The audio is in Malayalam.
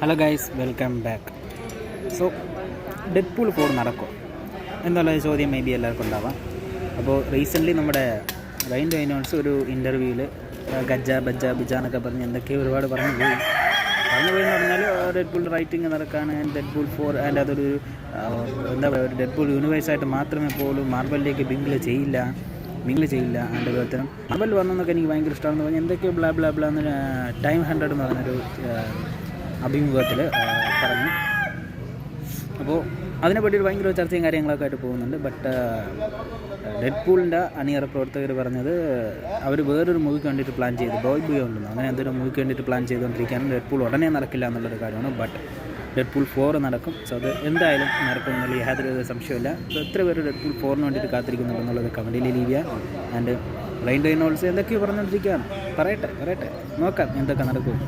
Hello guys, welcome back. So Deadpool 4 നടക്കും എന്നുള്ള ചോദ്യം മേ ബി എല്ലാവർക്കും ഉണ്ടാവാം. അപ്പോൾ റീസെൻ്റ്ലി നമ്മുടെ റൈൻ റെയ്നോൾഡ്സ് ഒരു ഇൻ്റർവ്യൂവിൽ ഗജ്ജ ബജ്ജ ബിജ എന്നൊക്കെ പറഞ്ഞ് എന്തൊക്കെയോ ഒരുപാട് പറഞ്ഞു പോയി എന്ന് പറഞ്ഞാൽ ഡെഡ്പൂൾ റൈറ്റിംഗ് നടക്കാണ്. ആൻഡ് ഡെഡ്പൂൾ 4 ആൻഡ് അതൊരു എന്താ പറയുക, ഒരു ഡെഡ്പൂൾ യൂണിവേഴ്സായിട്ട് മാത്രമേ പോലും മാർവലിലേക്ക് മിങ്കിൾ ചെയ്യില്ല. ആൻഡ് അതുപോലെ തന്നെ മാർവൽ വന്നെന്നൊക്കെ എനിക്ക് ഭയങ്കര ഇഷ്ടമാണെന്ന് പറഞ്ഞാൽ എന്തൊക്കെയോ ബ്ലാ ബ്ലാ ബ്ലാ എന്ന് ടൈം 100 എന്ന് പറഞ്ഞൊരു അഭിമുഖത്തിൽ പറഞ്ഞു. അപ്പോൾ അതിനെപ്പറ്റി ഒരു ഭയങ്കര ചർച്ചയും കാര്യങ്ങളൊക്കെ ആയിട്ട് പോകുന്നുണ്ട്. ബട്ട് ഡെഡ്പൂളിൻ്റെ അണിയറ പ്രവർത്തകർ പറഞ്ഞത് അവർ വേറൊരു മൂവിക്ക് വേണ്ടിയിട്ട് പ്ലാൻ ചെയ്ത് ബോയ് ഉണ്ടെന്ന്, അങ്ങനെ എന്തൊരു മൂവിക്ക് വേണ്ടിയിട്ട് പ്ലാൻ ചെയ്തുകൊണ്ടിരിക്കുകയാണ്. ഡെഡ്പൂൾ ഉടനെ നടക്കില്ല എന്നുള്ളൊരു കാര്യമാണ്. ബട്ട് ഡെഡ്പൂൾ 4 നടക്കും. സോ അത് എന്തായാലും നടക്കും എന്നുള്ള യാതൊരു സംശയമില്ല. സോ എത്ര പേര് ഡെഡ്പൂൾ 4 വേണ്ടിയിട്ട് കാത്തിരിക്കുന്നുണ്ടെന്നുള്ളത് കമൻറ്റിൽ ലീവ് ചെയ്യുക. ആൻഡ് റൈൻ റെയ്നോൾഡ്സ് എന്തൊക്കെയോ പറഞ്ഞുകൊണ്ടിരിക്കുകയാണ്. പറയട്ടെ നോക്കാം എന്തൊക്കെ നടക്കും.